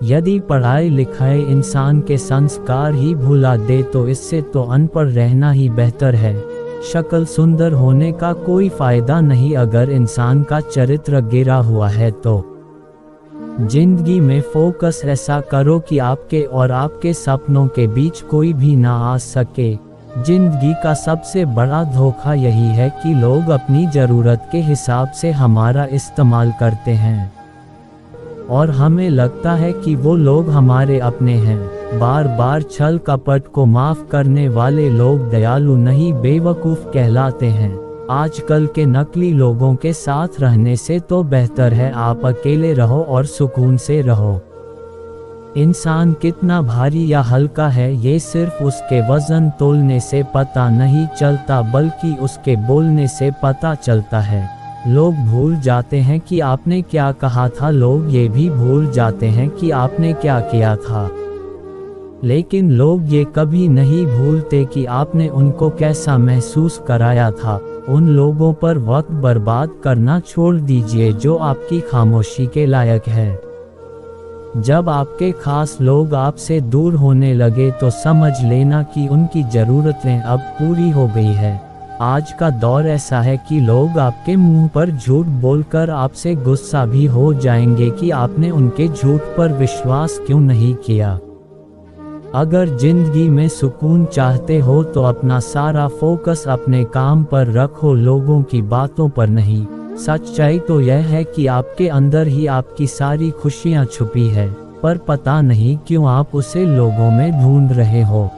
यदि पढ़ाई लिखाई इंसान के संस्कार ही भुला दे तो इससे तो अनपढ़ रहना ही बेहतर है। शक्ल सुंदर होने का कोई फायदा नहीं अगर इंसान का चरित्र गिरा हुआ है तो। जिंदगी में फोकस ऐसा करो कि आपके और आपके सपनों के बीच कोई भी ना आ सके। जिंदगी का सबसे बड़ा धोखा यही है कि लोग अपनी ज़रूरत के हिसाब से हमारा इस्तेमाल करते हैं और हमें लगता है कि वो लोग हमारे अपने हैं। बार बार छल कपट को माफ़ करने वाले लोग दयालु नहीं बेवकूफ़ कहलाते हैं। आजकल के नकली लोगों के साथ रहने से तो बेहतर है आप अकेले रहो और सुकून से रहो। इंसान कितना भारी या हल्का है ये सिर्फ उसके वज़न तोलने से पता नहीं चलता बल्कि उसके बोलने से पता चलता है। लोग भूल जाते हैं कि आपने क्या कहा था, लोग ये भी भूल जाते हैं कि आपने क्या किया था, लेकिन लोग ये कभी नहीं भूलते कि आपने उनको कैसा महसूस कराया था। उन लोगों पर वक्त बर्बाद करना छोड़ दीजिए जो आपकी खामोशी के लायक है। जब आपके खास लोग आपसे दूर होने लगे तो समझ लेना कि उनकी ज़रूरतें अब पूरी हो गई है। आज का दौर ऐसा है कि लोग आपके मुंह पर झूठ बोलकर आपसे गुस्सा भी हो जाएंगे कि आपने उनके झूठ पर विश्वास क्यों नहीं किया। अगर जिंदगी में सुकून चाहते हो तो अपना सारा फोकस अपने काम पर रखो, लोगों की बातों पर नहीं। सच्चाई तो यह है कि आपके अंदर ही आपकी सारी खुशियां छुपी है, पर पता नहीं क्यों आप उसे लोगों में ढूंढ रहे हो।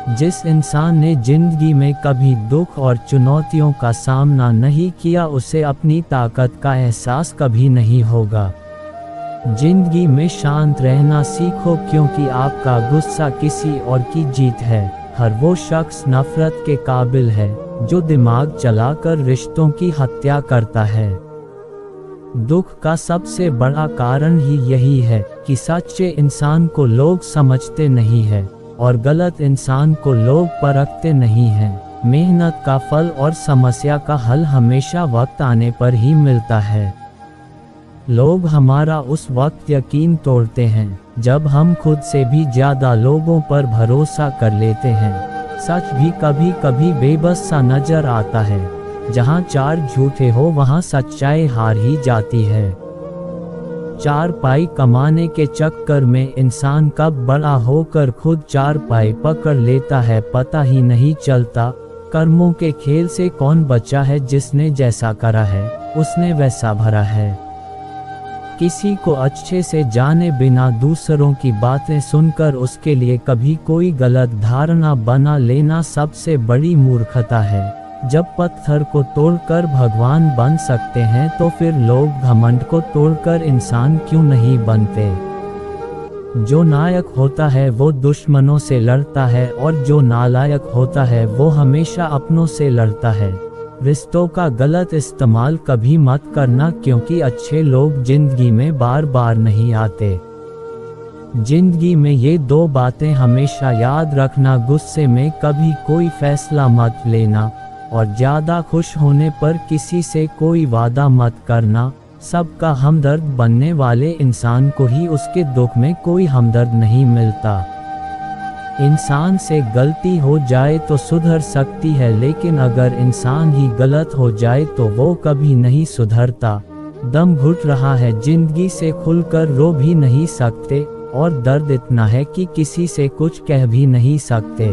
जिस इंसान ने जिंदगी में कभी दुख और चुनौतियों का सामना नहीं किया उसे अपनी ताकत का एहसास कभी नहीं होगा। जिंदगी में शांत रहना सीखो क्योंकि आपका गुस्सा किसी और की जीत है। हर वो शख्स नफरत के काबिल है जो दिमाग चलाकर रिश्तों की हत्या करता है। दुख का सबसे बड़ा कारण ही यही है कि सच्चे इंसान को लोग समझते नहीं है और गलत इंसान को लोग परखते नहीं हैं। मेहनत का फल और समस्या का हल हमेशा वक्त आने पर ही मिलता है। लोग हमारा उस वक्त यकीन तोड़ते हैं जब हम खुद से भी ज़्यादा लोगों पर भरोसा कर लेते हैं। सच भी कभी कभी बेबस सा नजर आता है। जहाँ चार झूठे हो वहाँ सच्चाई हार ही जाती है। चार पाई कमाने के चक्कर में इंसान कब बड़ा होकर खुद चार पाई पकड़ लेता है पता ही नहीं चलता। कर्मों के खेल से कौन बचा है, जिसने जैसा करा है उसने वैसा भरा है। किसी को अच्छे से जाने बिना दूसरों की बातें सुनकर उसके लिए कभी कोई गलत धारणा बना लेना सबसे बड़ी मूर्खता है। जब पत्थर को तोड़कर भगवान बन सकते हैं तो फिर लोग घमंड को तोड़कर इंसान क्यों नहीं बनते। जो नायक होता है वो दुश्मनों से लड़ता है और जो नालायक होता है वो हमेशा अपनों से लड़ता है। रिश्तों का गलत इस्तेमाल कभी मत करना क्योंकि अच्छे लोग जिंदगी में बार बार नहीं आते। जिंदगी में ये दो बातें हमेशा याद रखना, गुस्से में कभी कोई फैसला मत लेना और ज़्यादा खुश होने पर किसी से कोई वादा मत करना। सबका हमदर्द बनने वाले इंसान को ही उसके दुख में कोई हमदर्द नहीं मिलता। इंसान से गलती हो जाए तो सुधर सकती है, लेकिन अगर इंसान ही गलत हो जाए तो वो कभी नहीं सुधरता। दम घुट रहा है, जिंदगी से खुलकर रो भी नहीं सकते और दर्द इतना है कि किसी से कुछ कह भी नहीं सकते।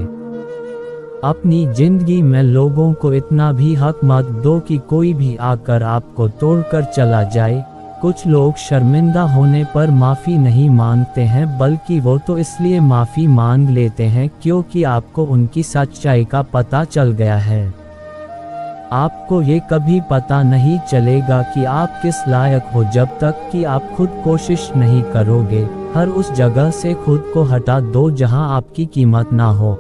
अपनी जिंदगी में लोगों को इतना भी हक मत दो कि कोई भी आकर आपको तोड़कर चला जाए। कुछ लोग शर्मिंदा होने पर माफ़ी नहीं मांगते हैं, बल्कि वो तो इसलिए माफ़ी मांग लेते हैं क्योंकि आपको उनकी सच्चाई का पता चल गया है। आपको ये कभी पता नहीं चलेगा कि आप किस लायक हो जब तक कि आप खुद कोशिश नहीं करोगे। हर उस जगह से खुद को हटा दो जहां आपकी कीमत ना हो।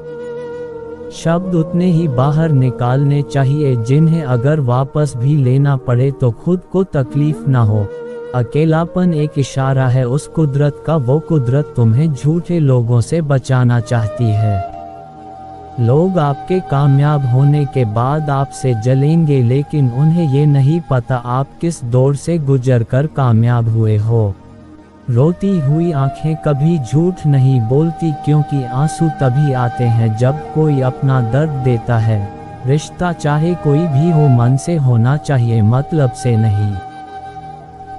शब्द उतने ही बाहर निकालने चाहिए जिन्हें अगर वापस भी लेना पड़े तो खुद को तकलीफ ना हो। अकेलापन एक इशारा है उस कुदरत का, वो कुदरत तुम्हें झूठे लोगों से बचाना चाहती है। लोग आपके कामयाब होने के बाद आपसे जलेंगे, लेकिन उन्हें ये नहीं पता आप किस दौर से गुजरकर कामयाब हुए हो। रोती हुई आंखें कभी झूठ नहीं बोलती, क्योंकि आंसू तभी आते हैं जब कोई अपना दर्द देता है। रिश्ता चाहे कोई भी हो मन से होना चाहिए, मतलब से नहीं।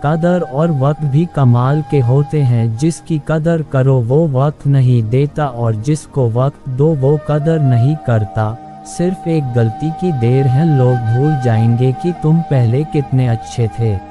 कदर और वक्त भी कमाल के होते हैं, जिसकी कदर करो वो वक्त नहीं देता, और जिसको वक्त दो वो कदर नहीं करता। सिर्फ एक गलती की देर है, लोग भूल जाएंगे कि तुम पहले कितने अच्छे थे।